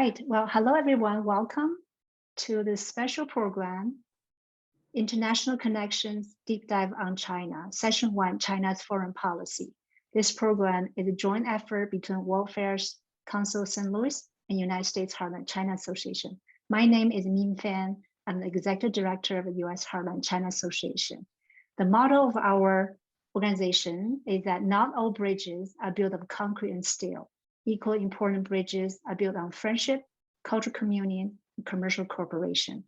right. Well, hello, everyone. Welcome to this special program, International Connections Deep Dive on China, Session 1, China's Foreign Policy. This program is a joint effort between World Affairs Council St. Louis and United States Heartland China Association. My name is Min Fan. I'm the Executive Director of the U.S. Heartland China Association. The motto of our organization is that not all bridges are built of concrete and steel. Equally important bridges are built on friendship, cultural communion, and commercial cooperation.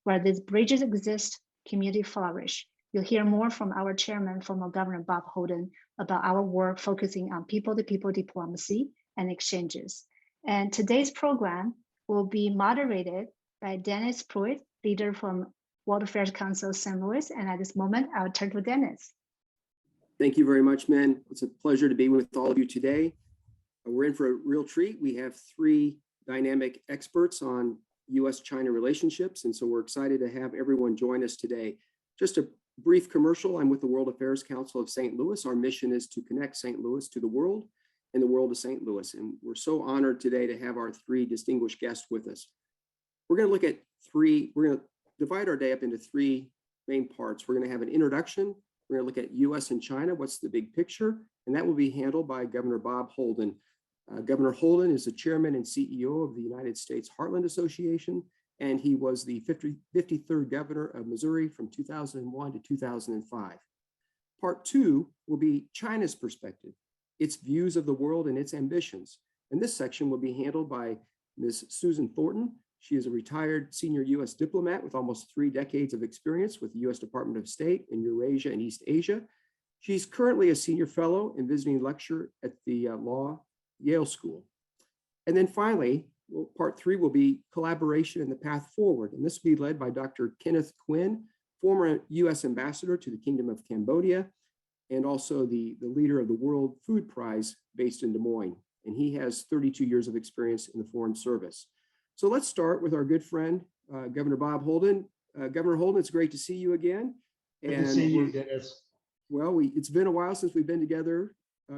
Where these bridges exist, community flourish. You'll hear more from our chairman, former Governor Bob Holden, about our work focusing on people-to-people diplomacy and exchanges. And today's program will be moderated by Dennis Pruitt, leader from World Affairs Council St. Louis. And at this moment, I'll turn to Dennis. Thank you very much, Min. It's a pleasure to be with all of you today. We're in for a real treat. We have three dynamic experts on U.S.-China relationships, and so we're excited to have everyone join us today. Just a brief commercial. I'm with the World Affairs Council of St. Louis. Our mission is to connect St. Louis to the world and the world to St. Louis, and we're so honored today to have our three distinguished guests with us. We're going to divide our day up into three main parts. We're going to have an introduction. We're going to look at U.S. and China, what's the big picture, and that will be handled by Governor Bob Holden. Governor Holden is the chairman and CEO of the United States Heartland Association, and he was the 53rd governor of Missouri from 2001 to 2005. Part two will be China's perspective, its views of the world and its ambitions. And this section will be handled by Ms. Susan Thornton. She is a retired senior U.S. diplomat with almost 3 decades of experience with the U.S. Department of State in Eurasia and East Asia. She's currently a senior fellow and visiting lecturer at the Yale School. And then finally, part three will be collaboration and the path forward. And this will be led by Dr. Kenneth Quinn, former U.S. ambassador to the Kingdom of Cambodia, and also the leader of the World Food Prize based in Des Moines. And he has 32 years of experience in the Foreign Service. So let's start with our good friend, Governor Bob Holden. Governor Holden, it's great to see you again. Good to see you, Dennis. Well, it's been a while since we've been together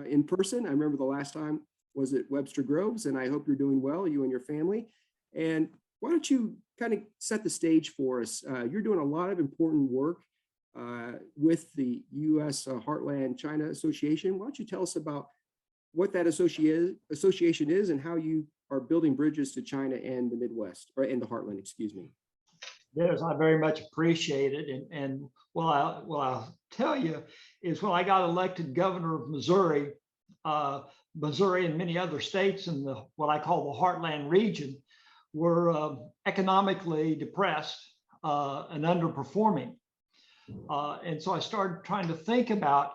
in person. I remember the last time was at Webster Groves, and I hope you're doing well, you and your family. And why don't you kind of set the stage for us? You're doing a lot of important work with the U.S. Heartland China Association. Why don't you tell us about what that association is and how you are building bridges to China and the Midwest, or in the Heartland, excuse me. Yes, I very much appreciate it. And what I'll tell you is when I got elected governor of Missouri, Missouri and many other states in what I call the Heartland region were economically depressed and underperforming. And so I started trying to think about,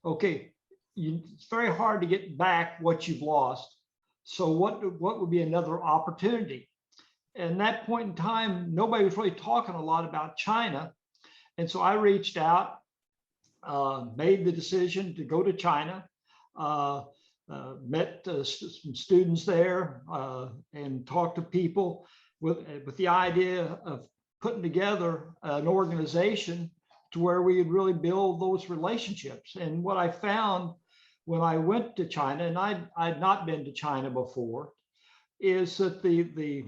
okay, it's very hard to get back what you've lost. So what would be another opportunity? And that point in time, nobody was really talking a lot about China. And so I reached out, made the decision to go to China, met some students there and talked to people with the idea of putting together an organization to where we would really build those relationships. And what I found when I went to China, and I'd not been to China before, is that the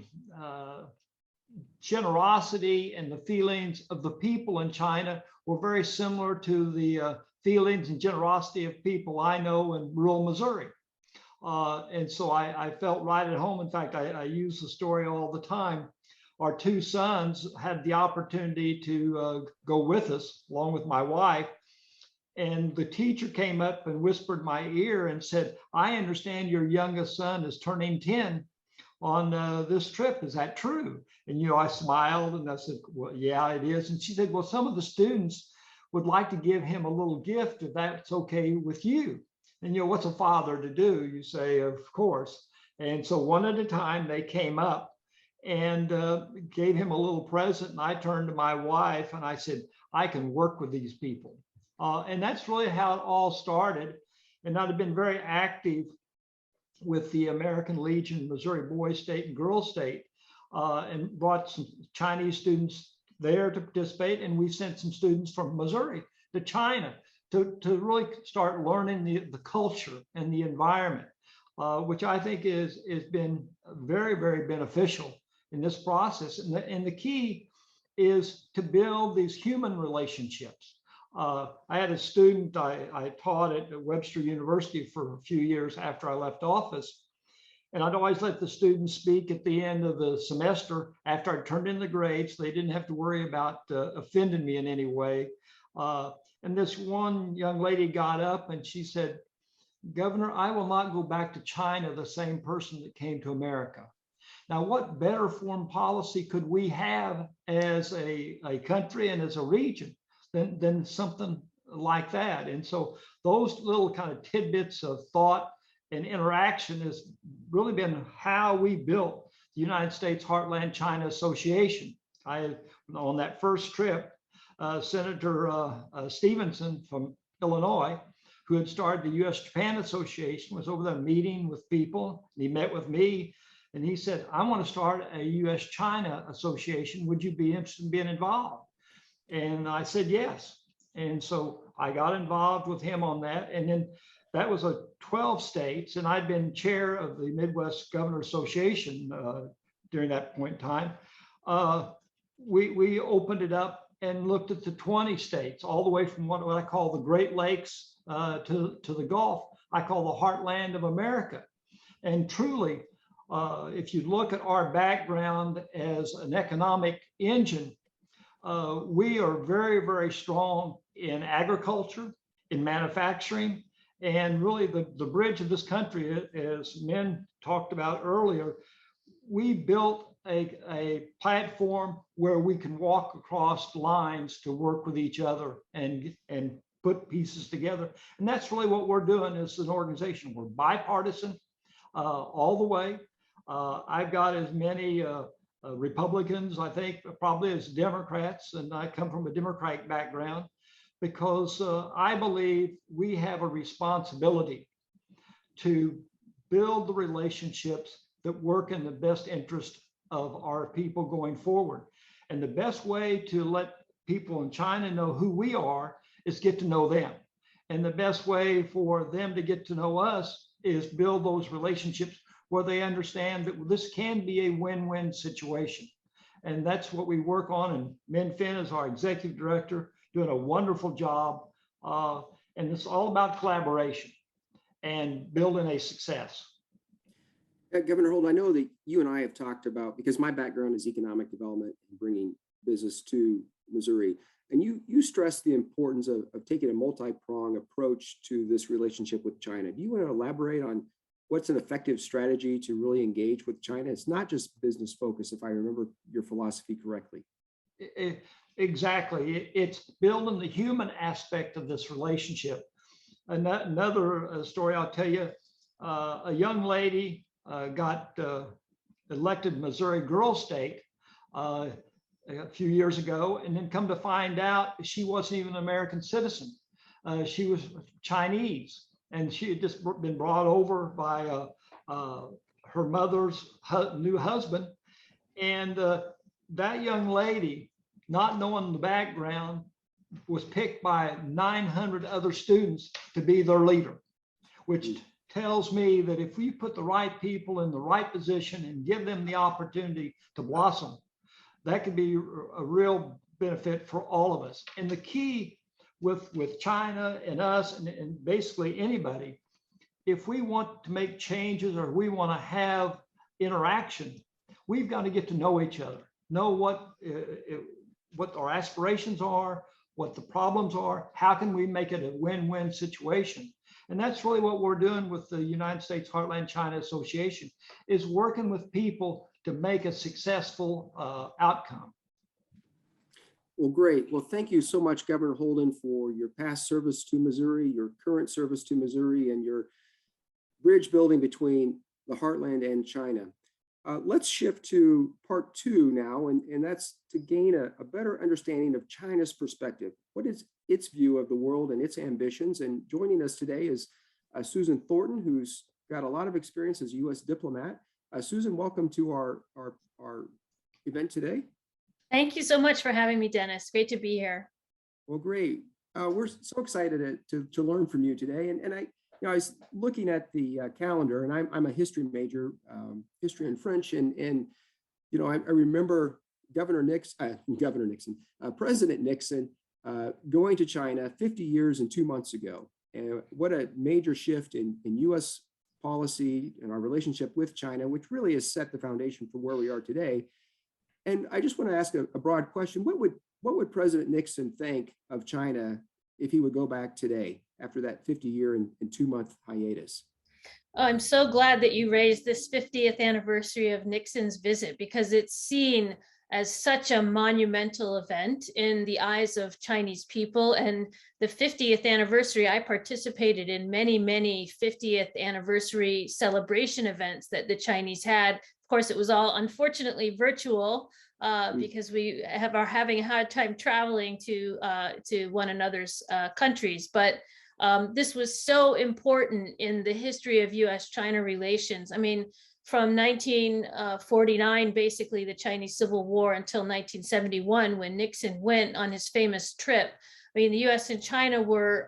generosity and the feelings of the people in China were very similar to the feelings and generosity of people I know in rural Missouri. And so I felt right at home. In fact, I use the story all the time. Our 2 sons had the opportunity to go with us, along with my wife. And the teacher came up and whispered in my ear and said, "I understand your youngest son is turning 10 on this trip. Is that true?" And, I smiled and I said, "Well, yeah, it is." And she said, "Well, some of the students would like to give him a little gift if that's okay with you." And, what's a father to do? You say, of course. And so one at a time, they came up and gave him a little present. And I turned to my wife and I said, "I can work with these people." And that's really how it all started. And I've been very active with the American Legion Missouri Boys State and Girls State, and brought some Chinese students there to participate. And we sent some students from Missouri to China to really start learning the culture and the environment. which I think has been very, very beneficial in this process. And the key is to build these human relationships. I had a student I taught at Webster University for a few years after I left office. And I'd always let the students speak at the end of the semester after I turned in the grades. So they didn't have to worry about offending me in any way. And this one young lady got up and she said, "Governor, I will not go back to China the same person that came to America." Now, what better foreign policy could we have as a country and as a region than something like that? And so those little kind of tidbits of thought and interaction has really been how we built the United States Heartland China Association. On that first trip, Senator Stevenson from Illinois, who had started the US-Japan Association, was over there meeting with people. And he met with me and he said, "I want to start a US-China Association. Would you be interested in being involved?" And I said, yes. And so I got involved with him on that. And then that was 12 states. And I'd been chair of the Midwest Governor Association during that point in time. We opened it up and looked at the 20 states, all the way from what I call the Great Lakes to the Gulf. I call the heartland of America. And truly, if you look at our background as an economic engine, we are very, very strong in agriculture, in manufacturing, and really the bridge of this country, as men talked about earlier. We built a platform where we can walk across lines to work with each other and put pieces together. And that's really what we're doing as an organization. We're bipartisan all the way. I've got as many Republicans, I think, probably as Democrats, and I come from a Democratic background, because I believe we have a responsibility to build the relationships that work in the best interest of our people going forward. And the best way to let people in China know who we are is get to know them. And the best way for them to get to know us is build those relationships where they understand that this can be a win-win situation. And that's what we work on. And Min Finn is our executive director, doing a wonderful job. And it's all about collaboration and building a success. Governor Holden, I know that you and I have talked about, because my background is economic development and bringing business to Missouri, and you stress the importance of taking a multi-pronged approach to this relationship with China. Do you want to elaborate on what's an effective strategy to really engage with China? It's not just business focused, if I remember your philosophy correctly. Exactly. It's building the human aspect of this relationship. Another story I'll tell you, a young lady got elected Missouri Girl State a few years ago, and then come to find out she wasn't even an American citizen. She was Chinese, and she had just been brought over by her mother's new husband. And that young lady, not knowing the background, was picked by 900 other students to be their leader, which tells me that if we put the right people in the right position and give them the opportunity to blossom, that could be a real benefit for all of us. And the key with China and us and basically anybody, if we want to make changes or we want to have interaction, we've got to get to know each other, know what our aspirations are, what the problems are, how can we make it a win-win situation. And that's really what we're doing with the United States Heartland China Association, is working with people to make a successful outcome. Well, great. Well, thank you so much, Governor Holden, for your past service to Missouri, your current service to Missouri, and your bridge building between the Heartland and China. Let's shift to part two now, and that's to gain a better understanding of China's perspective. What is its view of the world and its ambitions? And joining us today is Susan Thornton, who's got a lot of experience as a U.S. diplomat. Susan, welcome to our event today. Thank you so much for having me, Dennis. Great to be here. Well, great. We're so excited to learn from you today. And I was looking at the calendar, and I'm a history major, history and French, and I remember President Nixon going to China 50 years and 2 months ago. And what a major shift in U.S. policy and our relationship with China, which really has set the foundation for where we are today. And I just want to ask a broad question. What would President Nixon think of China if he would go back today after that 50-year and 2-month hiatus? Oh, I'm so glad that you raised this 50th anniversary of Nixon's visit, because it's seen as such a monumental event in the eyes of Chinese people. And the 50th anniversary, I participated in many, many 50th anniversary celebration events that the Chinese had. Of course, it was all unfortunately virtual because we are having a hard time traveling to one another's countries. But this was so important in the history of US-China relations. I mean, from 1949, basically the Chinese Civil War, until 1971, when Nixon went on his famous trip. I mean, the US and China were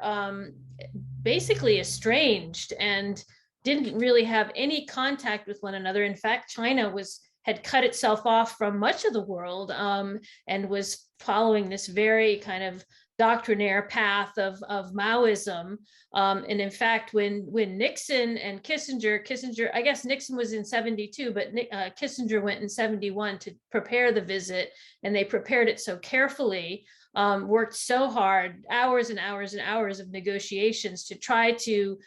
basically estranged and didn't really have any contact with one another. In fact, China had cut itself off from much of the world and was following this very kind of doctrinaire path of Maoism. And in fact, when Nixon and Kissinger, I guess Nixon was in 72, but Kissinger went in 71 to prepare the visit, and they prepared it so carefully, worked so hard, hours and hours and hours of negotiations to try to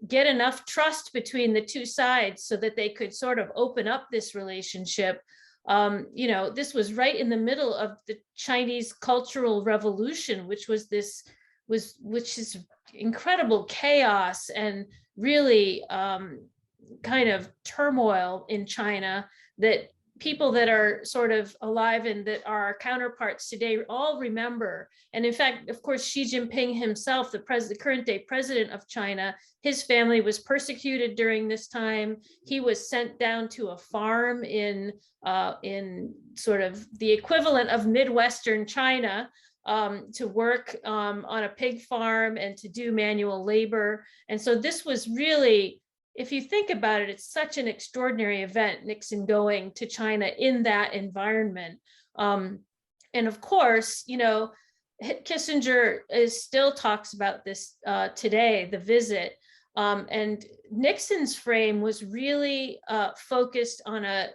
get enough trust between the two sides so that they could sort of open up this relationship. This was right in the middle of the Chinese Cultural Revolution, which is incredible chaos and really kind of turmoil in China that people that are sort of alive and that are our counterparts today all remember. And in fact, of course, Xi Jinping himself, the current day president of China, his family was persecuted during this time. He was sent down to a farm in sort of the equivalent of Midwestern China to work on a pig farm and to do manual labor. And so this was really, if you think about it, it's such an extraordinary event, Nixon going to China in that environment. And of course, Kissinger still talks about this today, the visit. And Nixon's frame was really focused on a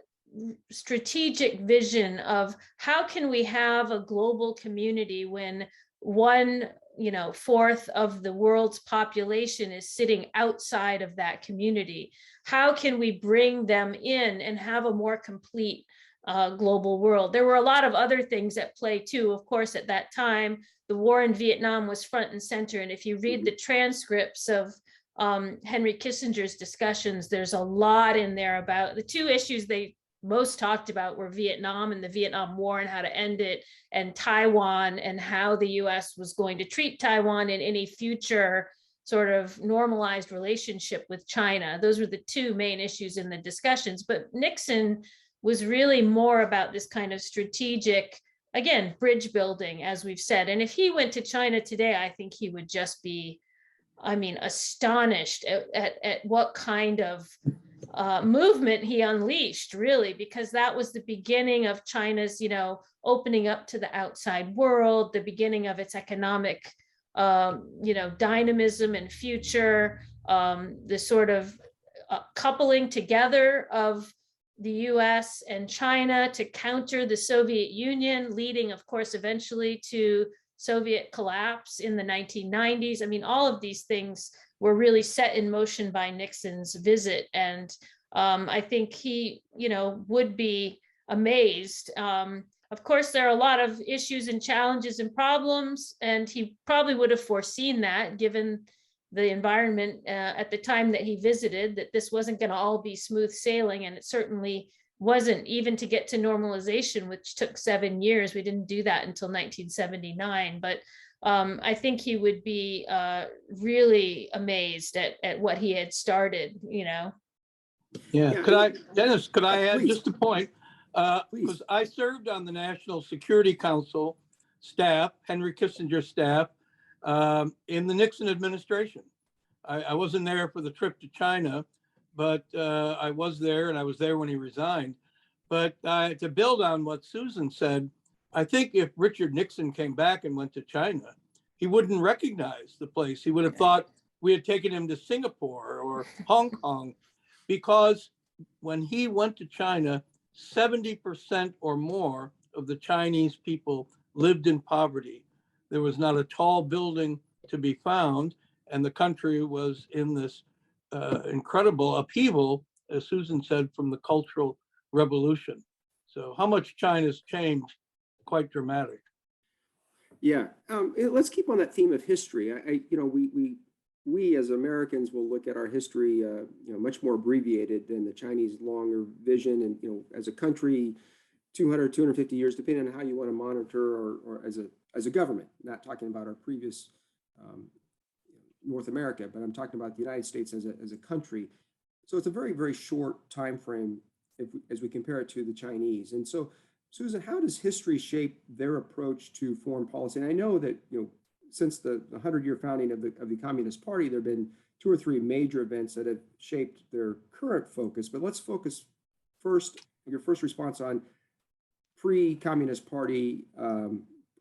strategic vision of how can we have a global community when 1/4 of the world's population is sitting outside of that community. How can we bring them in and have a more complete global world? There were a lot of other things at play too. Of course, at that time, the war in Vietnam was front and center. And if you read the transcripts of Henry Kissinger's discussions, there's a lot in there about the two issues they most talked about were Vietnam and the Vietnam War and how to end it, and Taiwan and how the US was going to treat Taiwan in any future sort of normalized relationship with China. Those were the two main issues in the discussions. But Nixon was really more about this kind of strategic, again, bridge building, as we've said. And if he went to China today, I think he would just be, astonished at what kind of movement he unleashed, really, because that was the beginning of China's, opening up to the outside world, the beginning of its economic, dynamism and future, the sort of coupling together of the US and China to counter the Soviet Union, leading, of course, eventually to Soviet collapse in the 1990s. All of these things were really set in motion by Nixon's visit. And I think he, would be amazed. Of course, there are a lot of issues and challenges and problems, and he probably would have foreseen that, given the environment at the time that he visited, that this wasn't going to all be smooth sailing. And it certainly wasn't, even to get to normalization, which took 7 years. We didn't do that until 1979. But I think he would be really amazed at what he had started, Yeah, Dennis, could I add just a point? Please. Because I served on the National Security Council staff, Henry Kissinger's staff, in the Nixon administration. I wasn't there for the trip to China, but I was there, and I was there when he resigned. But to build on what Susan said, I think if Richard Nixon came back and went to China, he wouldn't recognize the place. He would have thought we had taken him to Singapore or Hong Kong, because when he went to China, 70% or more of the Chinese people lived in poverty. There was not a tall building to be found, and the country was in this incredible upheaval, as Susan said, from the Cultural Revolution. So how much China's changed, quite dramatic. Yeah, let's keep on that theme of history. We as Americans will look at our history, much more abbreviated than the Chinese longer vision. And as a country, 200, 250 years, depending on how you want to monitor, or as a government. Not talking about our previous North America, but I'm talking about the United States as a country. So it's a very, very short time frame as we compare it to the Chinese. And so, Susan, how does history shape their approach to foreign policy? And I know that since the 100-year founding of the Communist Party, there have been 2 or 3 major events that have shaped their current focus. But let's focus first, your first response on pre-Communist Party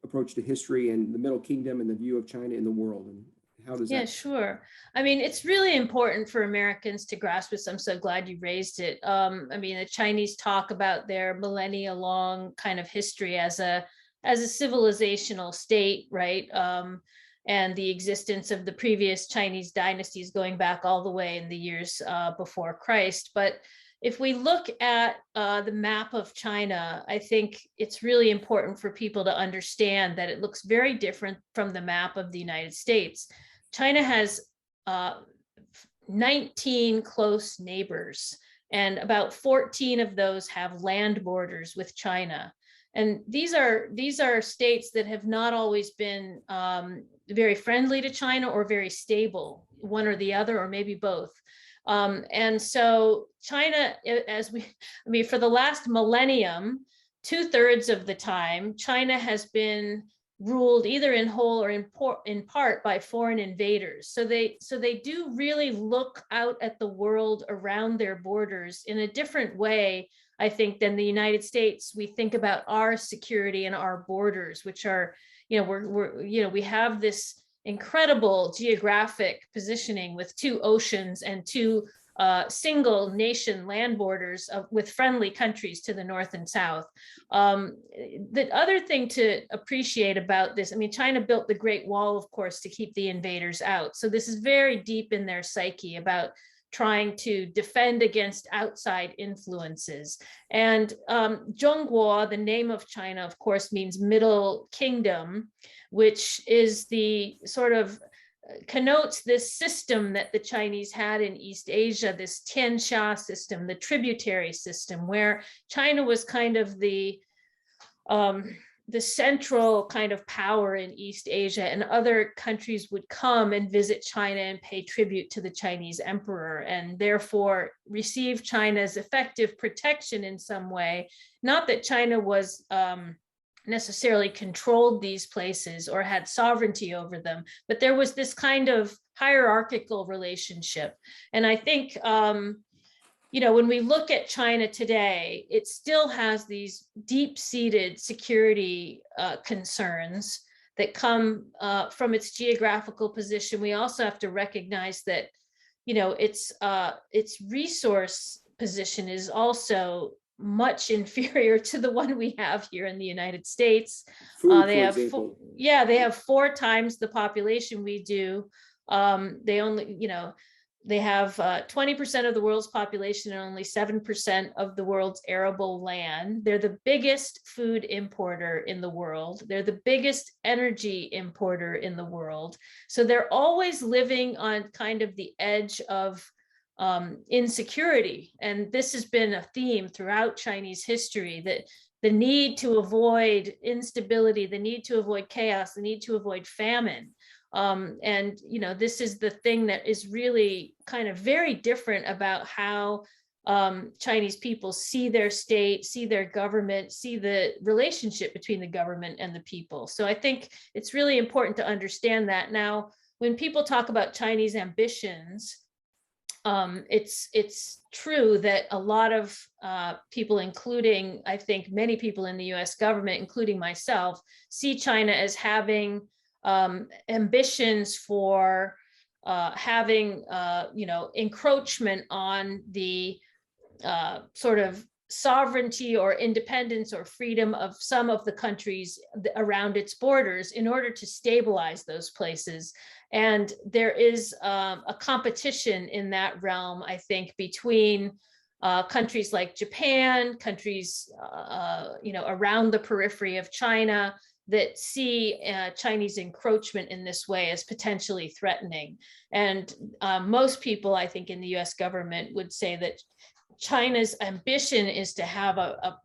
approach to history and the Middle Kingdom and the view of China in the world. And how does Yeah, that? sure. I mean, it's really important for Americans to grasp this. I'm so glad you raised it. I mean, the Chinese talk about their millennia-long kind of history as a civilizational state, right? And the existence of the previous Chinese dynasties going back all the way in the years before Christ. But if we look at the map of China, I think it's really important for people to understand that it looks very different from the map of the United States. China has 19 close neighbors, and about 14 of those have land borders with China. And these are states that have not always been very friendly to China or very stable, one or the other, or maybe both. And so China, for the last millennium, 2/3 of the time, China has been ruled either in whole or in part by foreign invaders. So they do really look out at the world around their borders in a different way, I think, than the United States. We think about our security and our borders, which are, we have this incredible geographic positioning with 2 oceans and 2 single nation land borders with friendly countries to the north and south. The other thing to appreciate about this, I mean, China built the Great Wall, of course, to keep the invaders out. So this is very deep in their psyche about trying to defend against outside influences. And Zhongguo, the name of China, of course, means Middle Kingdom, which is the sort of connotes this system that the Chinese had in East Asia, this Tianxia system, the tributary system, where China was kind of the central kind of power in East Asia, and other countries would come and visit China and pay tribute to the Chinese emperor, and therefore receive China's effective protection in some way. Not that China was necessarily controlled these places or had sovereignty over them, but there was this kind of hierarchical relationship. And I think, when we look at China today, it still has these deep-seated security concerns that come from its geographical position. We also have to recognize that, its resource position is also much inferior to the one we have here in the United States. They have 4 times the population we do. They only, they have 20% of the world's population and only 7% of the world's arable land. They're the biggest food importer in the world. They're the biggest energy importer in the world. So they're always living on kind of the edge of insecurity. And this has been a theme throughout Chinese history, that the need to avoid instability, the need to avoid chaos, the need to avoid famine. And this is the thing that is really kind of very different about how Chinese people see their state, see their government, see the relationship between the government and the people. So I think it's really important to understand that. Now, when people talk about Chinese ambitions, it's true that a lot of people, including, I think, many people in the US government, including myself, see China as having ambitions for having, encroachment on the sort of sovereignty or independence or freedom of some of the countries around its borders in order to stabilize those places. And there is a competition in that realm, I think, between countries like Japan, countries around the periphery of China, that see Chinese encroachment in this way as potentially threatening. And most people, I think, in the US government would say that China's ambition is to have a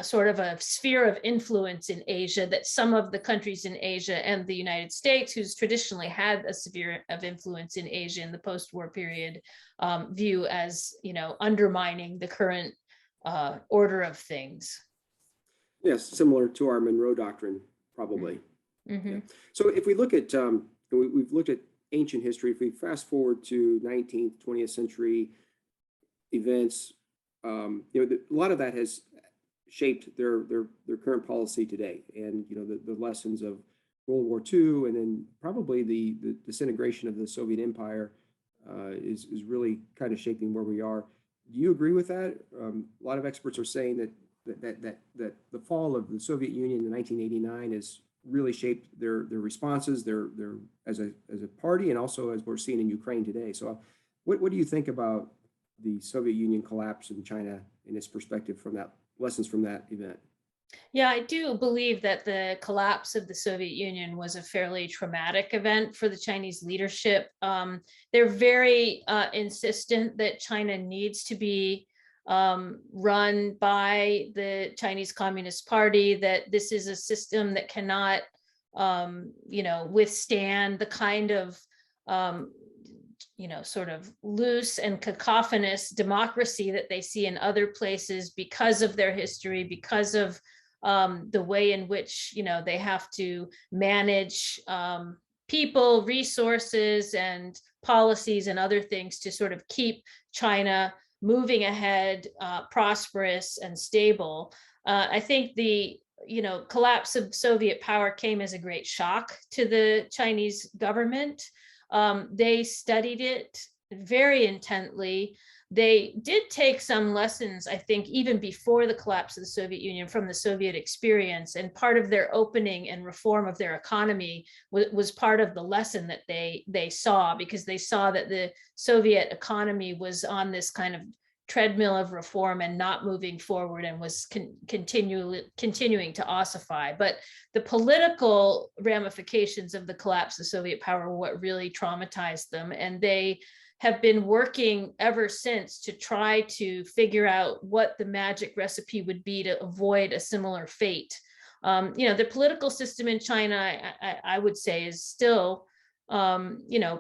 sort of a sphere of influence in Asia, that some of the countries in Asia and the United States, who's traditionally had a sphere of influence in Asia in the post-war period, view as, undermining the current order of things. Yes, similar to our Monroe Doctrine, probably. Mm-hmm. Yeah. So if we look at, we've looked at ancient history, if we fast forward to 19th, 20th century events, a lot of that has shaped their current policy today, and the lessons of World War II, and then probably the disintegration of the Soviet Empire is really kind of shaping where we are. Do you agree with that? A lot of experts are saying that the fall of the Soviet Union in 1989 has really shaped their responses, their as a party, and also as we're seeing in Ukraine today. So, what do you think about the Soviet Union collapse in China and its perspective from that, lessons from that event? Yeah, I do believe that the collapse of the Soviet Union was a fairly traumatic event for the Chinese leadership. They're very insistent that China needs to be run by the Chinese Communist Party, that this is a system that cannot, withstand the kind of sort of loose and cacophonous democracy that they see in other places because of their history, because of the way in which, they have to manage people, resources, and policies and other things to sort of keep China moving ahead, prosperous and stable. I think the collapse of Soviet power came as a great shock to the Chinese government. They studied it very intently. They did take some lessons, I think, even before the collapse of the Soviet Union from the Soviet experience. And part of their opening and reform of their economy was part of the lesson that they saw, because they saw that the Soviet economy was on this kind of treadmill of reform and not moving forward, and was continuing to ossify. But the political ramifications of the collapse of Soviet power were what really traumatized them. And they have been working ever since to try to figure out what the magic recipe would be to avoid a similar fate. The political system in China, I would say, is still,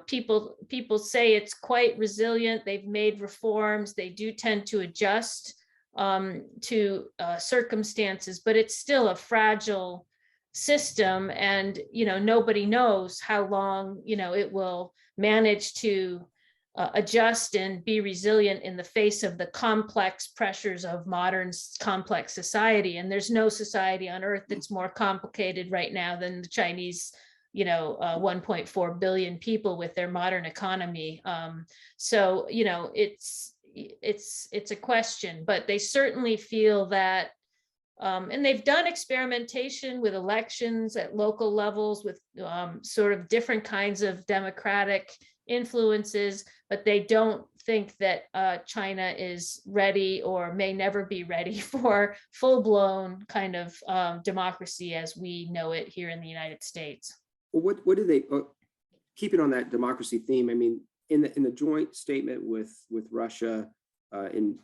people say it's quite resilient. They've made reforms. They do tend to adjust to circumstances, but it's still a fragile system. And, nobody knows how long, it will manage to adjust and be resilient in the face of the complex pressures of modern complex society. And there's no society on earth that's more complicated right now than the Chinese 1.4 billion people with their modern economy. So it's a question, but they certainly feel that, and they've done experimentation with elections at local levels with sort of different kinds of democratic influences, but they don't think that China is ready, or may never be ready, for full-blown kind of democracy as we know it here in the United States. Well, what do they, keep it on that democracy theme? I mean, in the joint statement with Russia in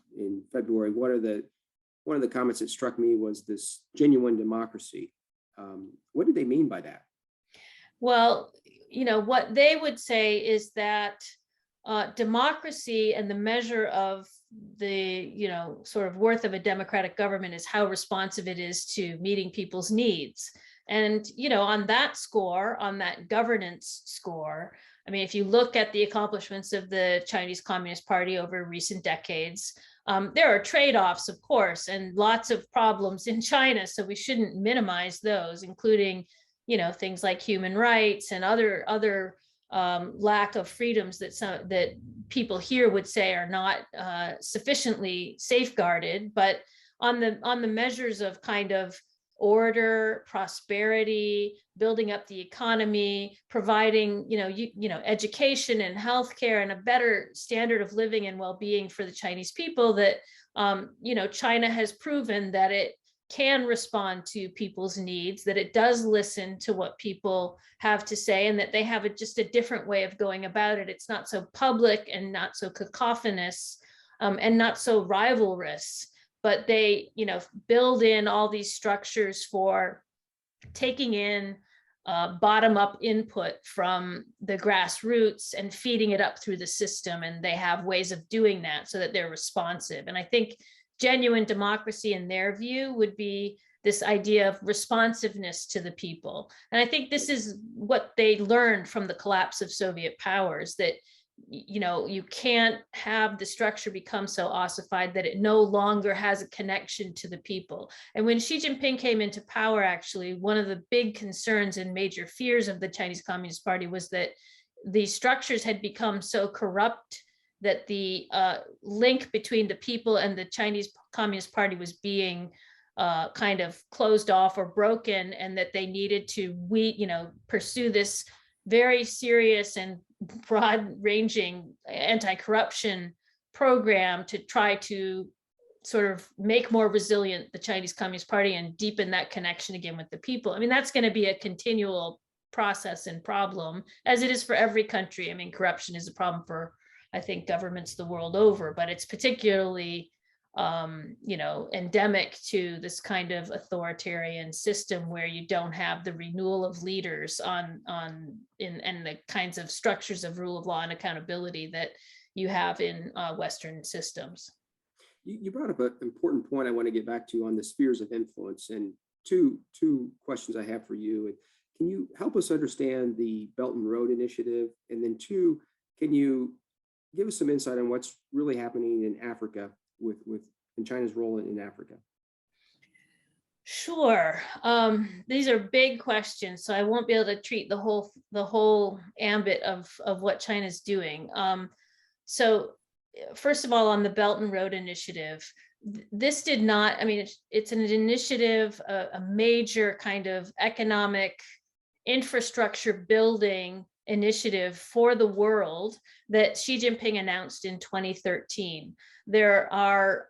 February, one of the comments that struck me was this genuine democracy. What did they mean by that? Well, what they would say is that democracy and the measure of the, sort of worth of a democratic government is how responsive it is to meeting people's needs. And, on that score, on that governance score, I mean, if you look at the accomplishments of the Chinese Communist Party over recent decades, there are trade-offs, of course, and lots of problems in China. So we shouldn't minimize those, including, things like human rights and other lack of freedoms that people here would say are not sufficiently safeguarded. But on the measures of kind of order, prosperity, building up the economy, providing, education and healthcare and a better standard of living and well-being for the Chinese people, that, China has proven that it can respond to people's needs, that it does listen to what people have to say, and that they have just a different way of going about it. It's not so public and not so cacophonous, and not so rivalrous, but they, build in all these structures for taking in bottom-up input from the grassroots and feeding it up through the system. And they have ways of doing that so that they're responsive. And I think genuine democracy, in their view, would be this idea of responsiveness to the people. And I think this is what they learned from the collapse of Soviet powers, that you can't have the structure become so ossified that it no longer has a connection to the people. And when Xi Jinping came into power, actually, one of the big concerns and major fears of the Chinese Communist Party was that the structures had become so corrupt that the link between the people and the Chinese Communist Party was being kind of closed off or broken, and that they needed to pursue this very serious and broad-ranging anti-corruption program to try to sort of make more resilient the Chinese Communist Party and deepen that connection again with the people. I mean, that's going to be a continual process and problem, as it is for every country. I mean, corruption is a problem for, I think, governments the world over, but it's particularly endemic to this kind of authoritarian system where you don't have the renewal of leaders and the kinds of structures of rule of law and accountability that you have in Western systems. You brought up an important point I want to get back to on the spheres of influence, and two questions I have for you. Can you help us understand the Belt and Road Initiative? And then two, can you give us some insight on what's really happening in Africa in China's role in Africa? Sure. These are big questions, so I won't be able to treat the whole ambit of what China's doing. So first of all, on the Belt and Road Initiative, this did not, I mean, it's an initiative, a major kind of economic infrastructure building initiative for the world that Xi Jinping announced in 2013. There are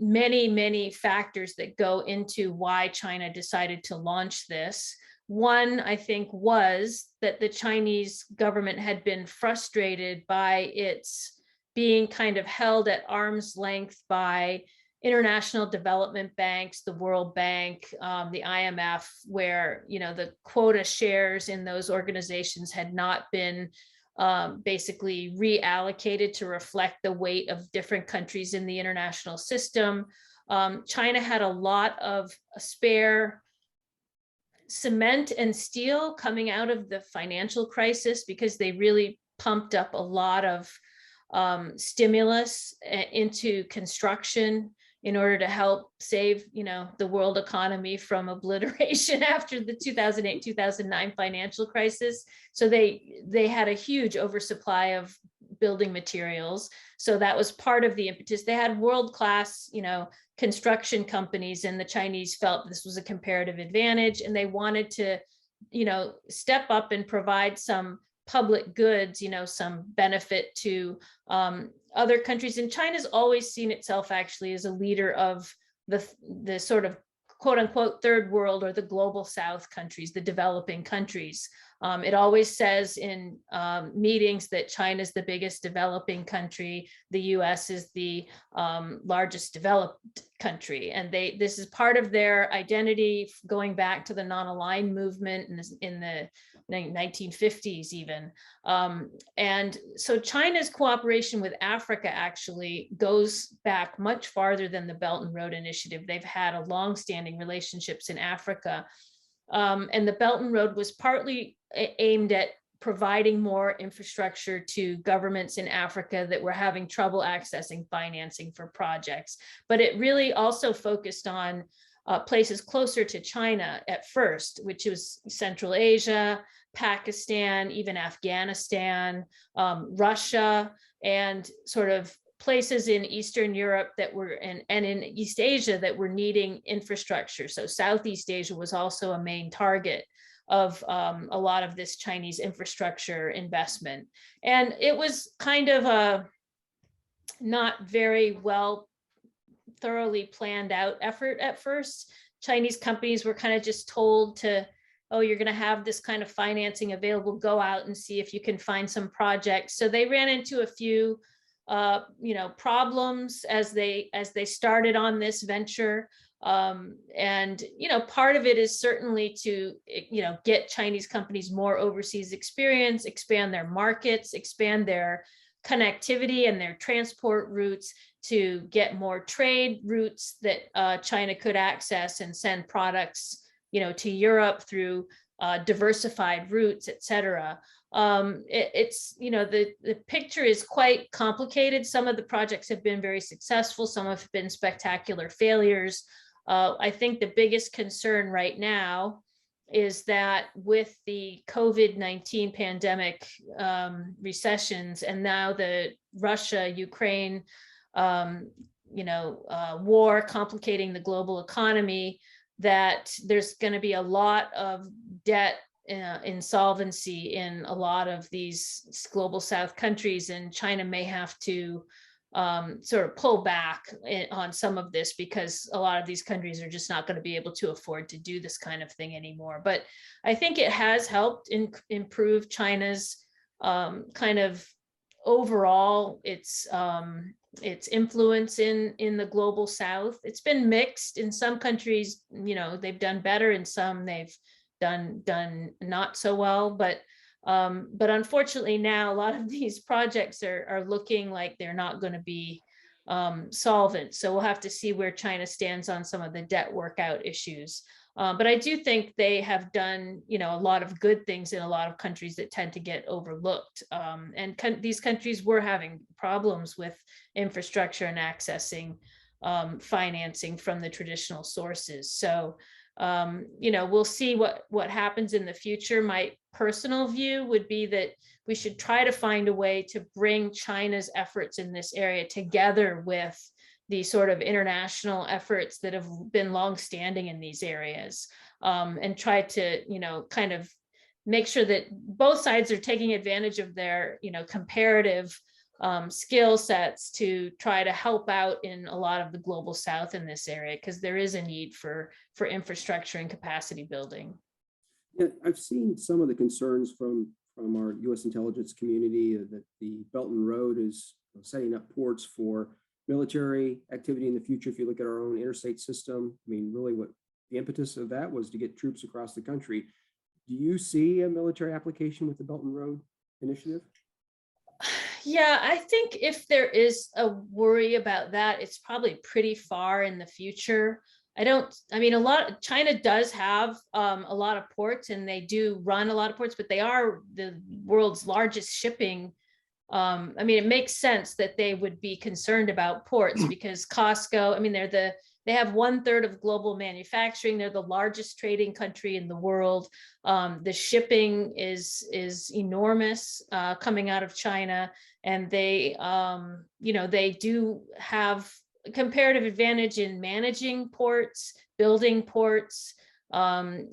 many, many factors that go into why China decided to launch this. One, I think, was that the Chinese government had been frustrated by its being kind of held at arm's length by international development banks, the World Bank, the IMF, where the quota shares in those organizations had not been basically reallocated to reflect the weight of different countries in the international system. China had a lot of spare cement and steel coming out of the financial crisis because they really pumped up a lot of stimulus into construction in order to help save, the world economy from obliteration after the 2008-2009 financial crisis. So they had a huge oversupply of building materials. So that was part of the impetus. They had world-class, construction companies, and the Chinese felt this was a comparative advantage, and they wanted to, step up and provide some public goods, some benefit to other countries. And China's always seen itself actually as a leader of the sort of quote unquote third world, or the global South countries, the developing countries. It always says in meetings that China's the biggest developing country, the US is the largest developed country. And this is part of their identity going back to the non-aligned movement in the 1950s even. And so China's cooperation with Africa actually goes back much farther than the Belt and Road Initiative. They've had a long-standing relationships in Africa. And the Belt and Road was partly aimed at providing more infrastructure to governments in Africa that were having trouble accessing financing for projects. But it really also focused on places closer to China at first, which was Central Asia, Pakistan, even Afghanistan, Russia, and sort of places in Eastern Europe that were, and in East Asia that were needing infrastructure. So Southeast Asia was also a main target of a lot of this Chinese infrastructure investment. And it was kind of a not very well thoroughly planned out effort at first. Chinese companies were kind of just told to, oh, you're going to have this kind of financing available, go out and see if you can find some projects. So they ran into a few problems as they started on this venture. And part of it is certainly to get Chinese companies more overseas experience, expand their markets, expand their connectivity and their transport routes, to get more trade routes that China could access and send products to Europe through diversified routes, et cetera. The picture is quite complicated. Some of the projects have been very successful, some have been spectacular failures. I think the biggest concern right now is that with the COVID-19 pandemic, recessions, and now the Russia-Ukraine war complicating the global economy, that there's going to be a lot of debt insolvency in a lot of these global South countries, and China may have to sort of pull back on some of this, because a lot of these countries are just not going to be able to afford to do this kind of thing anymore. But I think it has helped improve China's kind of overall its influence in the global South. It's been mixed. In some countries, they've done better, in some they've done not so well, but unfortunately now a lot of these projects are looking like they're not going to be solvent. So we'll have to see where China stands on some of the debt workout issues. But I do think they have done, a lot of good things in a lot of countries that tend to get overlooked. And these countries were having problems with infrastructure and accessing financing from the traditional sources. So we'll see what happens in the future. My personal view would be that we should try to find a way to bring China's efforts in this area together with the sort of international efforts that have been longstanding in these areas, and try to, kind of make sure that both sides are taking advantage of their, comparative skill sets to try to help out in a lot of the global South in this area, because there is a need for infrastructure and capacity building. Yeah, I've seen some of the concerns from our U.S. intelligence community that the Belt and Road is setting up ports for military activity in the future. If you look at our own interstate system, I mean, really what the impetus of that was to get troops across the country. Do you see a military application with the Belt and Road initiative? Yeah, I think if there is a worry about that, it's probably pretty far in the future. China does have a lot of ports, and they do run a lot of ports, but they are the world's largest shipping. It makes sense that they would be concerned about ports, because Costco, they have 1/3 of global manufacturing. They're the largest trading country in the world. The shipping is enormous coming out of China, and they do have a comparative advantage in managing ports, building ports, So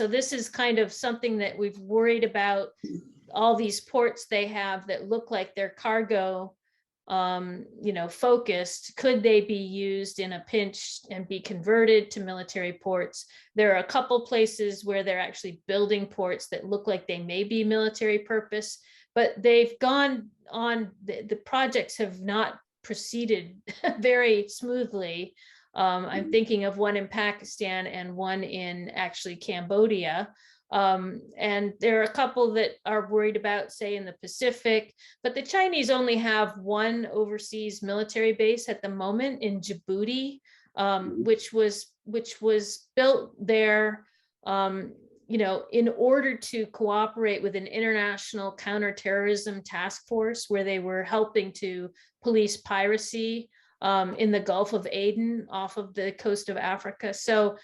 this is kind of something that we've worried about. All these ports they have that look like they're cargo focused, could they be used in a pinch and be converted to military ports? There are a couple places where they're actually building ports that look like they may be military purpose, but they've gone on, the projects have not proceeded very smoothly. I'm thinking of one in Pakistan and one in actually Cambodia. And there are a couple that are worried about, say, in the Pacific, but the Chinese only have one overseas military base at the moment in Djibouti. which was built there, in order to cooperate with an international counterterrorism task force where they were helping to police piracy in the Gulf of Aden off of the coast of Africa. So,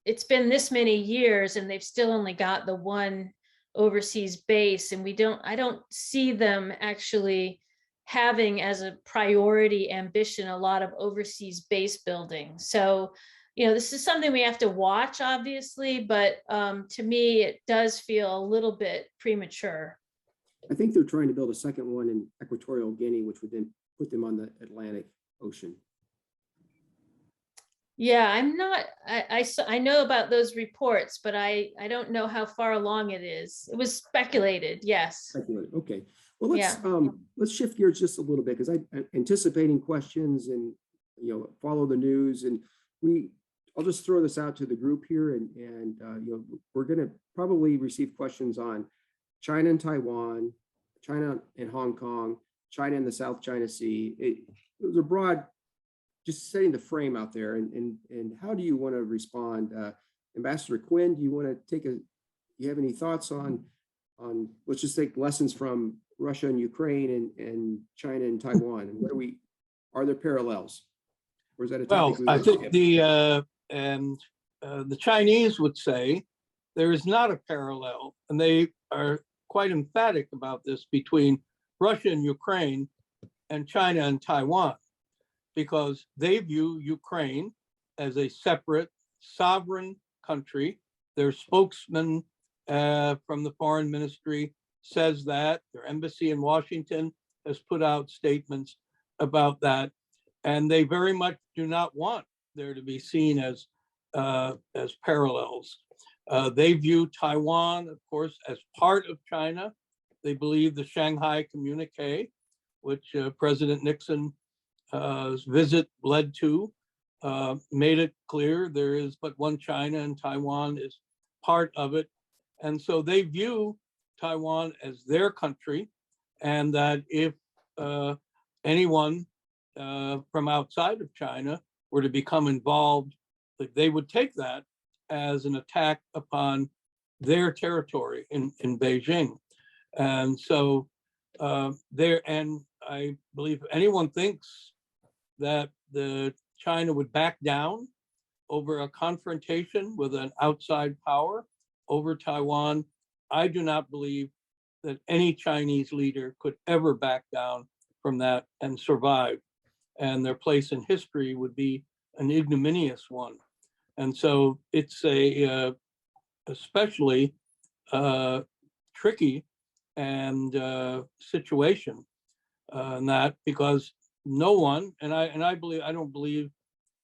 it's been this many years and they've still only got the one overseas base, and I don't see them actually having as a priority ambition a lot of overseas base building. So, this is something we have to watch, obviously, but to me, it does feel a little bit premature. I think they're trying to build a second one in Equatorial Guinea, which would then put them on the Atlantic Ocean. Yeah, I know about those reports, but I don't know how far along it is. It was speculated, yes. Speculated. Okay. Well, let's shift gears just a little bit, because I'm anticipating questions and follow the news, and I'll just throw this out to the group here, and we're going to probably receive questions on China and Taiwan, China and Hong Kong, China and the South China Sea. It was a broad, just setting the frame out there, and how do you want to respond? Ambassador Quinn, do you have any thoughts on let's just take lessons from Russia and Ukraine and China and Taiwan, and are there parallels? Or is that a topic? Well, I think the Chinese would say there is not a parallel, and they are quite emphatic about this between Russia and Ukraine and China and Taiwan, because they view Ukraine as a separate sovereign country. Their spokesman from the foreign ministry says that. Their embassy in Washington has put out statements about that, and they very much do not want there to be seen as parallels. They view Taiwan, of course, as part of China. They believe the Shanghai Communique, which President Nixon's visit led to, made it clear there is but one China, and Taiwan is part of it. And so they view Taiwan as their country, and that if anyone from outside of China were to become involved, that they would take that as an attack upon their territory in Beijing. And so and I believe if anyone thinks that China would back down over a confrontation with an outside power over Taiwan, I do not believe that any Chinese leader could ever back down from that and survive. And their place in history would be an ignominious one. And so it's a especially tricky and situation in that, because no one, and I don't believe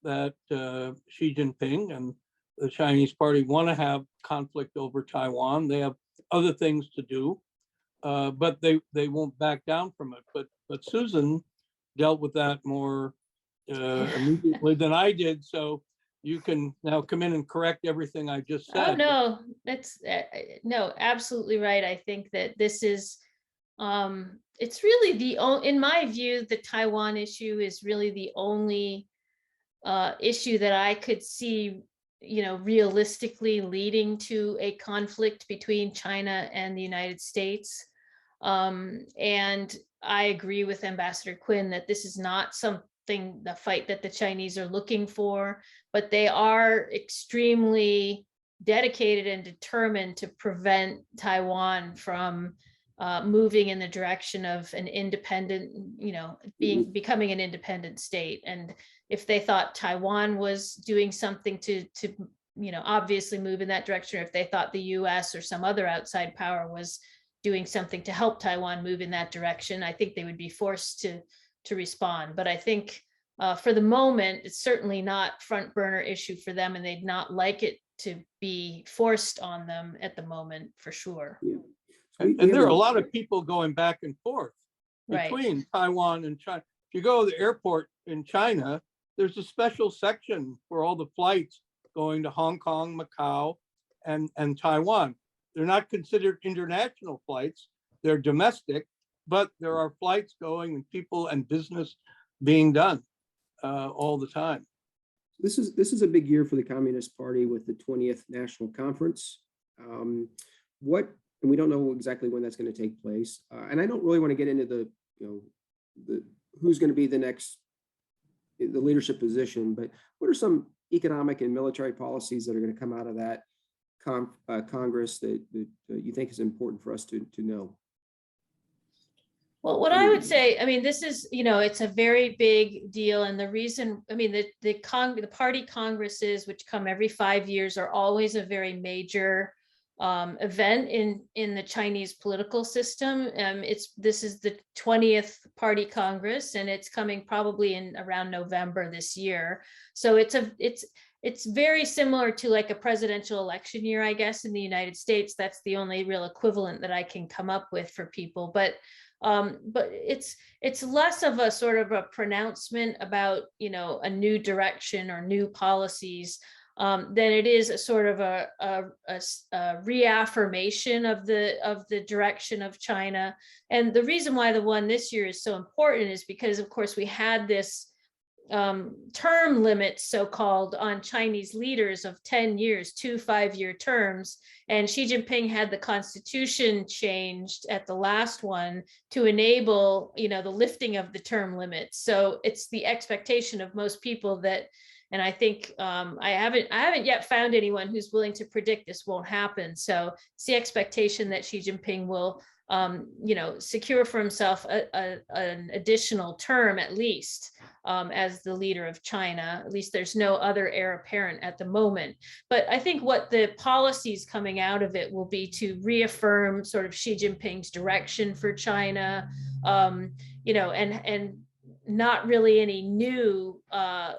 that Xi Jinping and the Chinese Party want to have conflict over Taiwan. They have other things to do, but they won't back down from it. But Susan dealt with that more immediately than I did. So you can now come in and correct everything I just said. Oh, no, that's no, absolutely right. I think that this is, it's really in my view, the Taiwan issue is really the only issue that I could see, realistically leading to a conflict between China and the United States. And I agree with Ambassador Quinn that this is not the fight that the Chinese are looking for, but they are extremely dedicated and determined to prevent Taiwan from moving in the direction of an independent, becoming an independent state. And if they thought Taiwan was doing something to obviously move in that direction, or if they thought the US or some other outside power was doing something to help Taiwan move in that direction, I think they would be forced to respond. But I think for the moment, it's certainly not front burner issue for them, and they'd not like it to be forced on them at the moment, for sure. Yeah. And there are a lot of people going back and forth between Taiwan and China. If you go to the airport in China, there's a special section for all the flights going to Hong Kong, Macau, and Taiwan. They're not considered international flights, they're domestic, but there are flights going and people and business being done. all the time. This is a big year for the Communist Party with the 20th National Conference. And we don't know exactly when that's going to take place. And I don't really want to get into the who's going to be the leadership position, but what are some economic and military policies that are going to come out of that Congress that you think is important for us to know? Well, what I would say, I mean, this is, it's a very big deal. And the reason, I mean, the party congresses, which come every 5 years, are always a very major event in the Chinese political system. This is the 20th Party Congress, and it's coming probably in around November this year. So it's very similar to like a presidential election year, I guess, in the United States. That's the only real equivalent that I can come up with for people. But it's less of a sort of a pronouncement about, a new direction or new policies than it is a sort of a reaffirmation of the direction of China. And the reason why the one this year is so important is because, of course, we had this term limits, so-called, on Chinese leaders of 10 years, 2 5-year terms. And Xi Jinping had the constitution changed at the last one to enable, the lifting of the term limits. So it's the expectation of most people that, and I think I haven't yet found anyone who's willing to predict this won't happen. So it's the expectation that Xi Jinping will secure for himself an additional term at least as the leader of China. At least there's no other heir apparent at the moment. But I think what the policies coming out of it will be to reaffirm sort of Xi Jinping's direction for China, and not really any new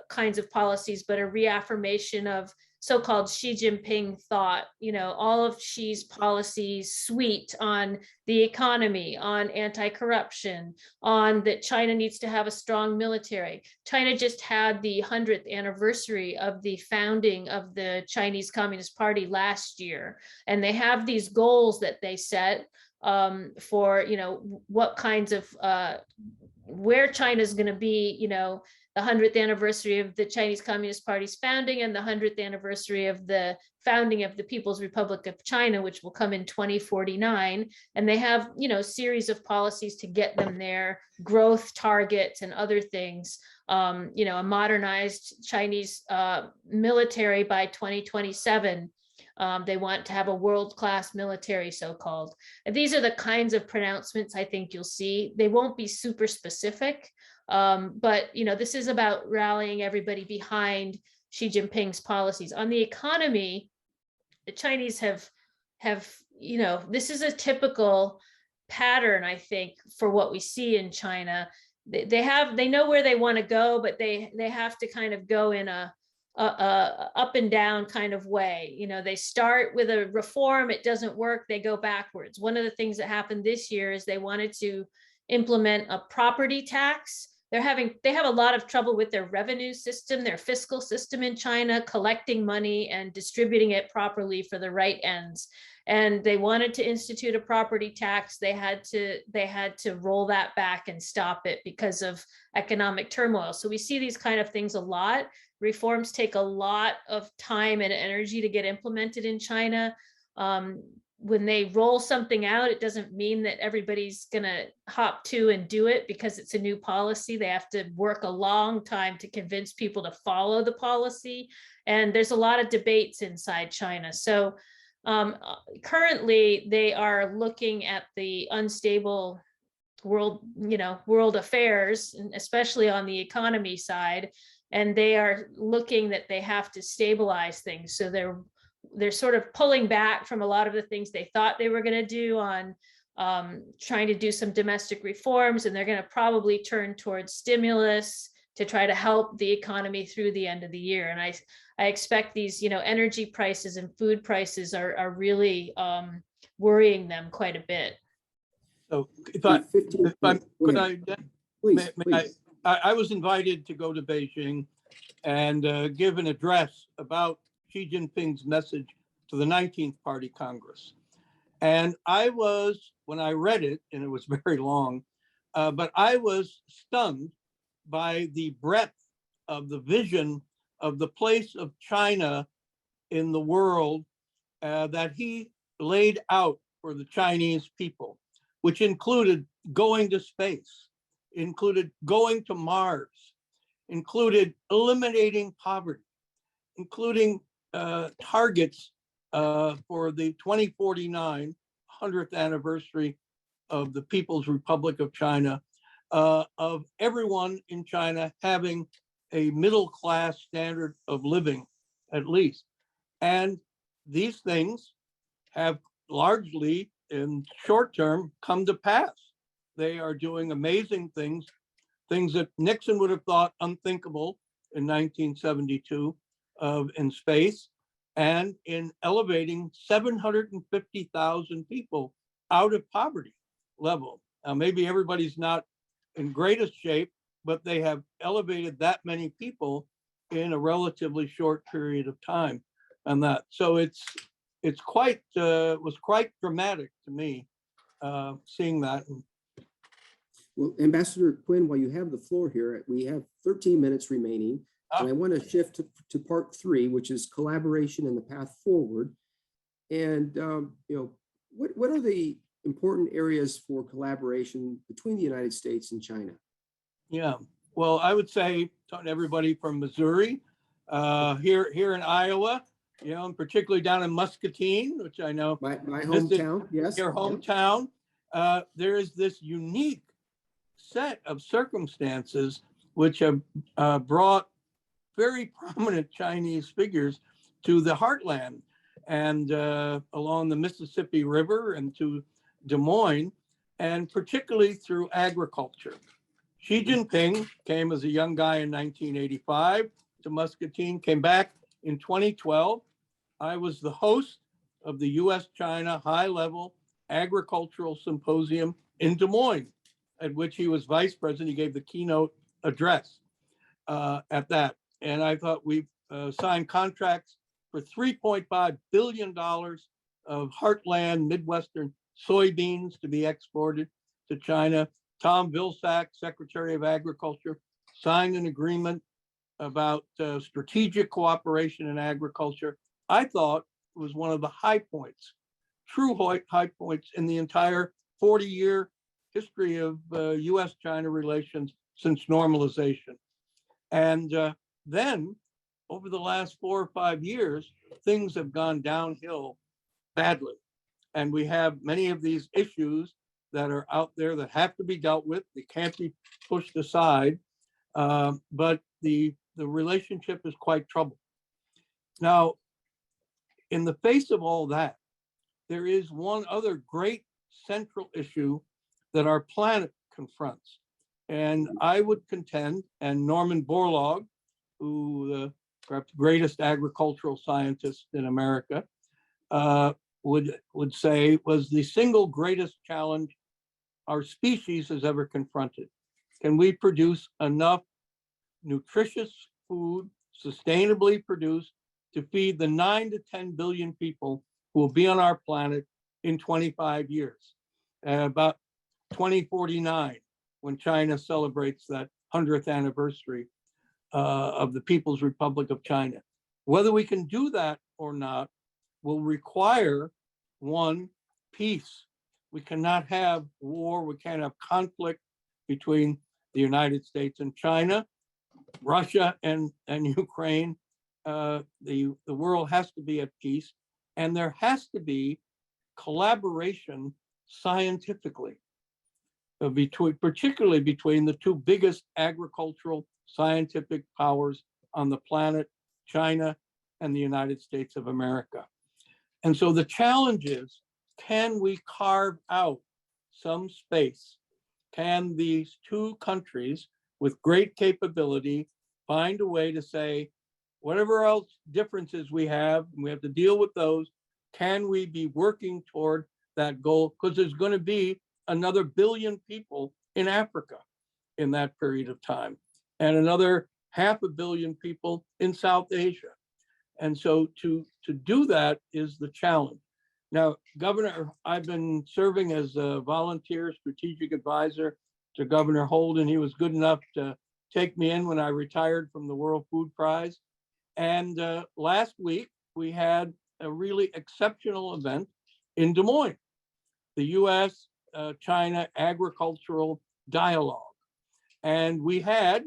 kinds of policies, but a reaffirmation of so-called Xi Jinping thought, all of Xi's policies suite on the economy, on anti-corruption, on that China needs to have a strong military. China just had the 100th anniversary of the founding of the Chinese Communist Party last year. And they have these goals that they set for, what kinds of, where China's going to be, the 100th anniversary of the Chinese Communist Party's founding and the 100th anniversary of the founding of the People's Republic of China, which will come in 2049. And they have, a series of policies to get them there, growth targets and other things, a modernized Chinese military by 2027. They want to have a world-class military, so-called. And these are the kinds of pronouncements I think you'll see. They won't be super specific, but this is about rallying everybody behind Xi Jinping's policies. On the economy, the Chinese have this is a typical pattern, I think, for what we see in China. They know where they want to go, but they have to kind of go in a up and down kind of way. They start with a reform, it doesn't work, they go backwards. One of the things that happened this year is they wanted to implement a property tax. They have a lot of trouble with their revenue system, their fiscal system in China, collecting money and distributing it properly for the right ends. And they wanted to institute a property tax. They had to roll that back and stop it because of economic turmoil. So we see these kind of things a lot. Reforms take a lot of time and energy to get implemented in China. When they roll something out, it doesn't mean that everybody's going to hop to and do it because it's a new policy. They have to work a long time to convince people to follow the policy. And there's a lot of debates inside China. So currently they are looking at the unstable world affairs, and especially on the economy side. And they are looking that they have to stabilize things. So they're sort of pulling back from a lot of the things they thought they were going to do on trying to do some domestic reforms. And they're going to probably turn towards stimulus to try to help the economy through the end of the year. And I expect these, energy prices and food prices are really worrying them quite a bit. So I was invited to go to Beijing and give an address about Xi Jinping's message to the 19th Party Congress. And when I read it, and it was very long, but I was stunned by the breadth of the vision of the place of China in the world that he laid out for the Chinese people, which included going to space, included going to Mars, included eliminating poverty, including targets for the 2049 100th anniversary of the People's Republic of China, of everyone in China having a middle-class standard of living, at least. And these things have largely, in short term, come to pass. They are doing amazing things, things that Nixon would have thought unthinkable in 1972 in space, and in elevating 750,000 people out of poverty level. Now, maybe everybody's not in greatest shape, but they have elevated that many people in a relatively short period of time on that. So it's quite was quite dramatic to me seeing that. Well, Ambassador Quinn, while you have the floor here, we have 13 minutes remaining, and I want to shift to part 3, which is collaboration and the path forward. And what are the important areas for collaboration between the United States and China? Yeah, well, I would say talking to everybody from Missouri, here in Iowa, and particularly down in Muscatine, which I know my hometown, yes, your hometown. There is this unique set of circumstances which have brought very prominent Chinese figures to the heartland and along the Mississippi River and to Des Moines, and particularly through agriculture. Xi Jinping came as a young guy in 1985 to Muscatine, came back in 2012. I was the host of the US-China high-level agricultural symposium in Des Moines, at which he was vice president. He gave the keynote address at that. And I thought we've signed contracts for $3.5 billion of heartland Midwestern soybeans to be exported to China. Tom Vilsack, Secretary of Agriculture, signed an agreement about strategic cooperation in agriculture. I thought it was one of the high points, true high points in the entire 40-year history of US-China relations since normalization. And then over the last 4 or 5 years, things have gone downhill badly. And we have many of these issues that are out there that have to be dealt with. They can't be pushed aside, but the relationship is quite troubled. Now, in the face of all that, there is one other great central issue that our planet confronts. And I would contend, and Norman Borlaug, who perhaps greatest agricultural scientist in America, would say was the single greatest challenge our species has ever confronted. Can we produce enough nutritious food, sustainably produced, to feed the 9 to 10 billion people who will be on our planet in 25 years, about 2049, when China celebrates that 100th anniversary of the People's Republic of China. Whether we can do that or not will require, one, peace. We cannot have war, we can't have conflict between the United States and China, Russia and Ukraine. The world has to be at peace, and there has to be collaboration scientifically, particularly between the two biggest agricultural scientific powers on the planet, China and the United States of America. And so the challenge is, can we carve out some space? Can these two countries with great capability find a way to say, whatever else differences we have to deal with those, can we be working toward that goal? Because there's going to be another billion people in Africa in that period of time, and another 500 million people in South Asia. And so to do that is the challenge. Now, Governor, I've been serving as a volunteer strategic advisor to Governor Holden. He was good enough to take me in when I retired from the World Food Prize. And last week, we had a really exceptional event in Des Moines, the US-China Agricultural Dialogue. And we had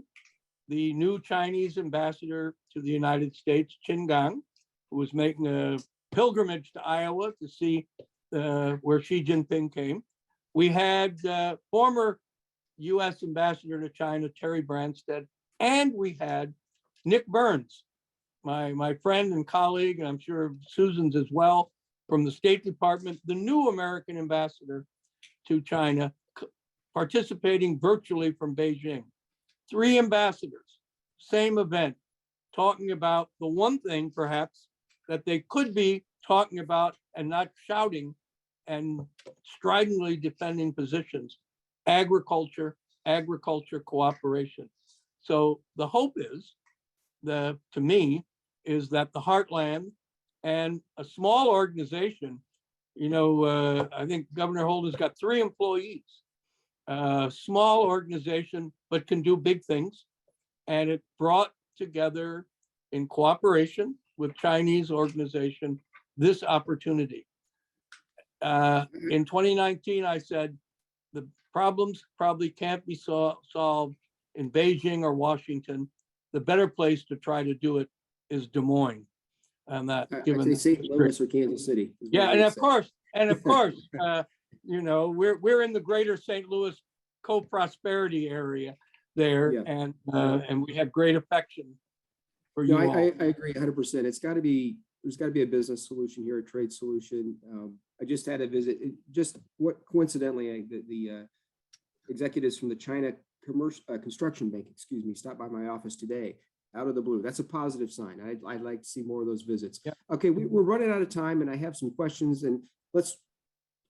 the new Chinese ambassador to the United States, Qin Gang, who was making a pilgrimage to Iowa to see where Xi Jinping came. We had former US ambassador to China, Terry Branstad, and we had Nick Burns, my friend and colleague, and I'm sure Susan's as well, from the State Department, the new American ambassador to China, participating virtually from Beijing. 3 ambassadors, same event, talking about the one thing perhaps that they could be talking about and not shouting and stridently defending positions: agriculture, agriculture cooperation. So the hope is, to me, is that the Heartland and a small organization, I think Governor Holden's got 3 employees, small organization, but can do big things. And it brought together, in cooperation with Chinese organization, this opportunity. In 2019, I said, the problems probably can't be solved in Beijing or Washington. The better place to try to do it is Des Moines. And that, given St. Louis or Kansas City. Yeah, and of course, we're in the greater St. Louis co-prosperity area there, yeah. And we have great affection for you all. I agree 100%. There's got to be a business solution here, a trade solution. I just had a visit. Coincidentally, the executives from the China Construction Bank, stopped by my office today, out of the blue. That's a positive sign. I'd like to see more of those visits. Yeah. Okay, we're running out of time, and I have some questions, and if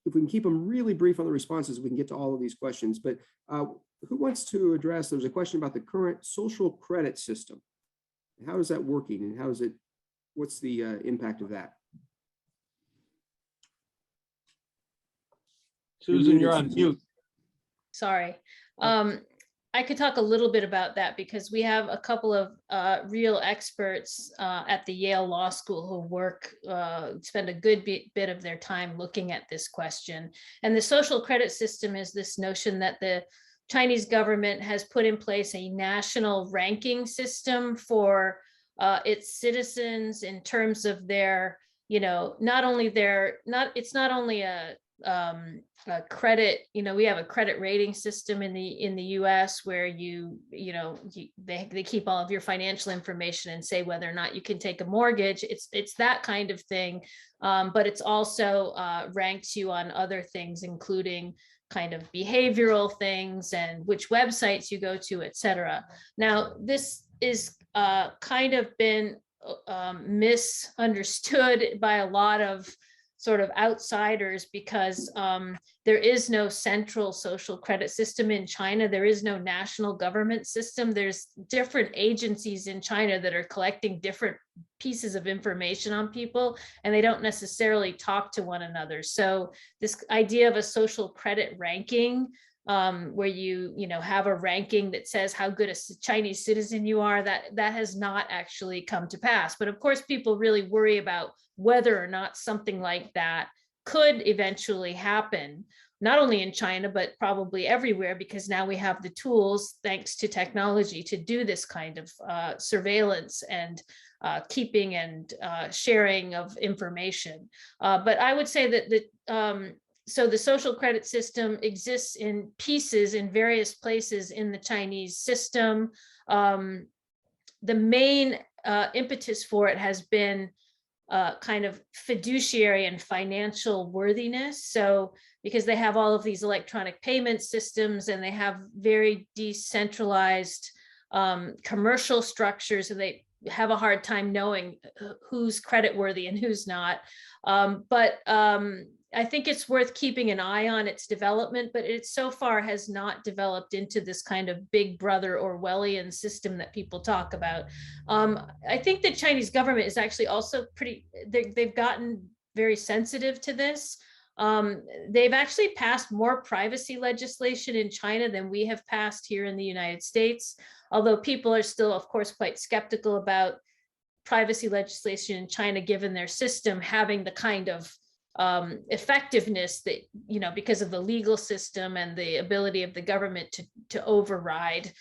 we can keep them really brief on the responses, we can get to all of these questions. But who wants to address? There's a question about the current social credit system. How is that working, and what's the impact of that? Susan, you're on mute. Sorry. I could talk a little bit about that because we have a couple of real experts at the Yale Law School who spend a good bit of their time looking at this question. And the social credit system is this notion that the Chinese government has put in place a national ranking system for its citizens in terms of their, it's not only a credit, we have a credit rating system in the US where they keep all of your financial information and say whether or not you can take a mortgage. It's that kind of thing, but it's also ranks you on other things, including kind of behavioral things and which websites you go to, et cetera. Now, this is kind of been misunderstood by a lot of sort of outsiders because there is no central social credit system in China. There is no national government system. There's different agencies in China that are collecting different pieces of information on people, and they don't necessarily talk to one another. So this idea of a social credit ranking, where you have a ranking that says how good a Chinese citizen you are, that has not actually come to pass. But of course, people really worry about whether or not something like that could eventually happen, not only in China, but probably everywhere, because now we have the tools, thanks to technology, to do this kind of surveillance and keeping and sharing of information. But I would say that so the social credit system exists in pieces in various places in the Chinese system. The main impetus for it has been kind of fiduciary and financial worthiness. So because they have all of these electronic payment systems and they have very decentralized commercial structures, and they have a hard time knowing who's creditworthy and who's not. But I think it's worth keeping an eye on its development, but it so far has not developed into this kind of big brother Orwellian system that people talk about. I think the Chinese government is actually also they've gotten very sensitive to this. They've actually passed more privacy legislation in China than we have passed here in the United States. although people are still, of course, quite skeptical about privacy legislation in China, given their system having the kind of effectiveness that, because of the legal system and the ability of the government to override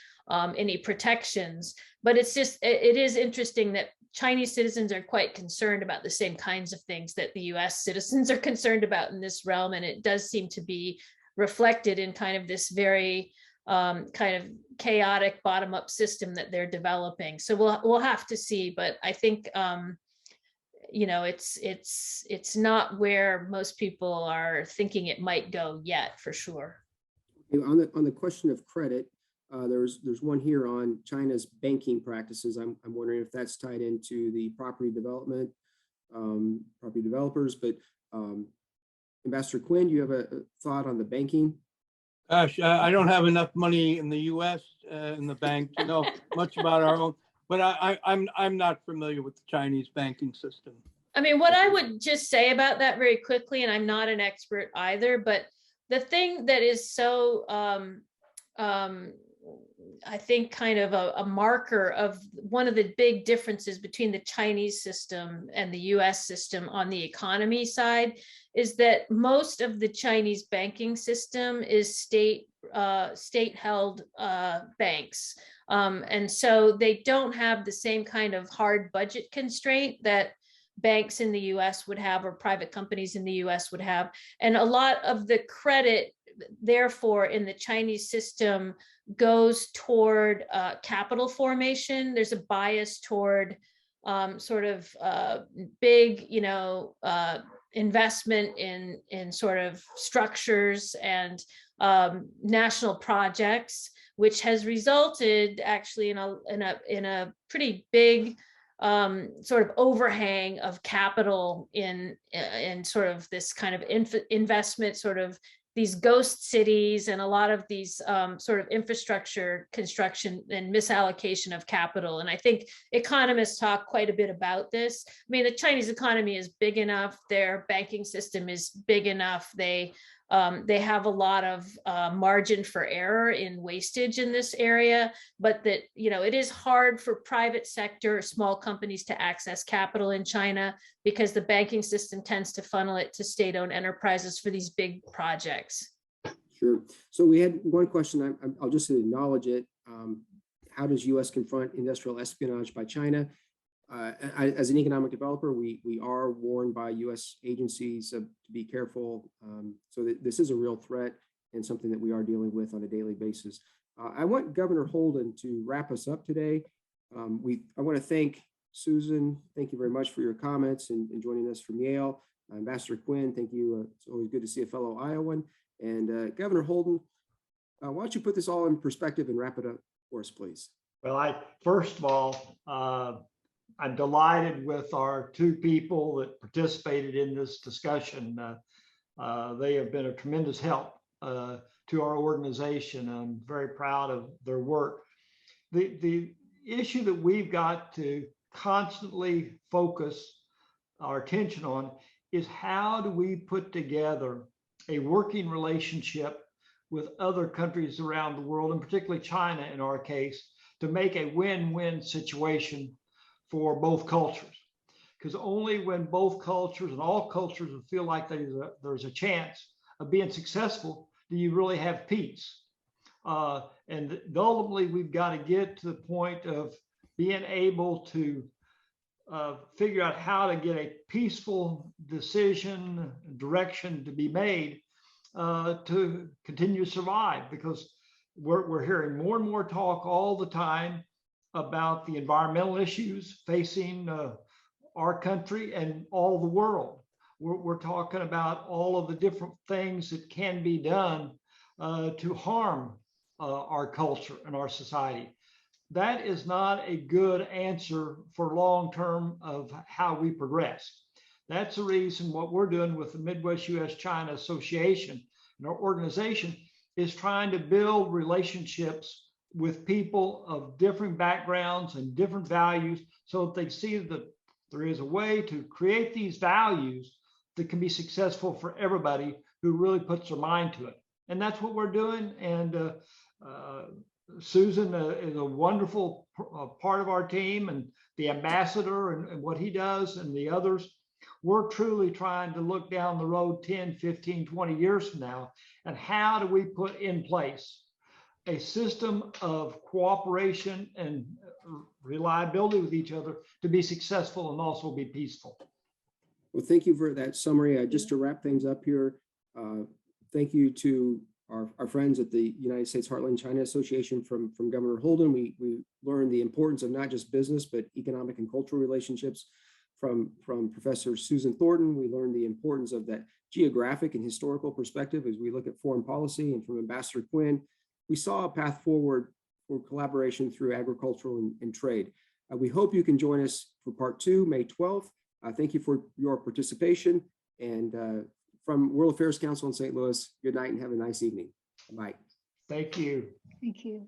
any protections. But it is interesting that Chinese citizens are quite concerned about the same kinds of things that the US citizens are concerned about in this realm. And it does seem to be reflected in kind of this very kind of chaotic bottom-up system that they're developing. So we'll have to see, but I think it's not where most people are thinking it might go yet, for sure. On the question of credit, there's one here on China's banking practices. I'm wondering if that's tied into the property development, property developers. But Ambassador Quinn, do you have a thought on the banking? Gosh, I don't have enough money in the U.S. In the bank to know much about our own. But I'm not familiar with the Chinese banking system. I mean, what I would just say about that very quickly, and I'm not an expert either, but the thing that is so, I think, kind of a marker of one of the big differences between the Chinese system and the US system on the economy side is that most of the Chinese banking system is state-held banks. And so they don't have the same kind of hard budget constraint that banks in the US would have, or private companies in the US would have. And a lot of the credit, therefore, in the Chinese system goes toward capital formation. There's a bias toward sort of big, investment in sort of structures and national projects, which has resulted actually in a pretty big sort of overhang of capital in sort of this kind of investment, sort of these ghost cities, and a lot of these sort of infrastructure construction and misallocation of capital. And I think economists talk quite a bit about this. I mean, the Chinese economy is big enough, their banking system is big enough, they have a lot of margin for error in wastage in this area, but that, it is hard for private sector or small companies to access capital in China because the banking system tends to funnel it to state-owned enterprises for these big projects. Sure. So we had one question, I'll just acknowledge it. How does US confront industrial espionage by China? As an economic developer, we are warned by US agencies to be careful. So that this is a real threat and something that we are dealing with on a daily basis. I want Governor Holden to wrap us up today. I want to thank Susan. Thank you very much for your comments and joining us from Yale. Ambassador Quinn, thank you. It's always good to see a fellow Iowan. And Governor Holden, why don't you put this all in perspective and wrap it up for us, please? Well, first of all, I'm delighted with our two people that participated in this discussion. They have been a tremendous help to our organization. I'm very proud of their work. The issue that we've got to constantly focus our attention on is how do we put together a working relationship with other countries around the world, and particularly China in our case, to make a win-win situation for both cultures. Because only when both cultures and all cultures will feel like there's a chance of being successful do you really have peace. And ultimately, we've got to get to the point of being able to figure out how to get a peaceful decision, direction to be made to continue to survive, because we're hearing more and more talk all the time about the environmental issues facing our country and all the world. We're talking about all of the different things that can be done to harm our culture and our society. That is not a good answer for long term of how we progress. That's the reason what we're doing with the Midwest US-China Association and our organization is trying to build relationships with people of different backgrounds and different values so that they see that there is a way to create these values that can be successful for everybody who really puts their mind to it. And that's what we're doing. And Susan is a wonderful part of our team, and the ambassador and what he does and the others. We're truly trying to look down the road 10, 15, 20 years from now, and how do we put in place a system of cooperation and reliability with each other to be successful and also be peaceful. Well, thank you for that summary. Just to wrap things up here, thank you to our friends at the United States Heartland China Association from Governor Holden. We learned the importance of not just business, but economic and cultural relationships from Professor Susan Thornton. We learned the importance of that geographic and historical perspective as we look at foreign policy, and from Ambassador Quinn, we saw a path forward for collaboration through agricultural and trade. We hope you can join us for part 2, May 12th. Thank you for your participation. And from World Affairs Council in St. Louis, good night and have a nice evening. Bye. Thank you. Thank you.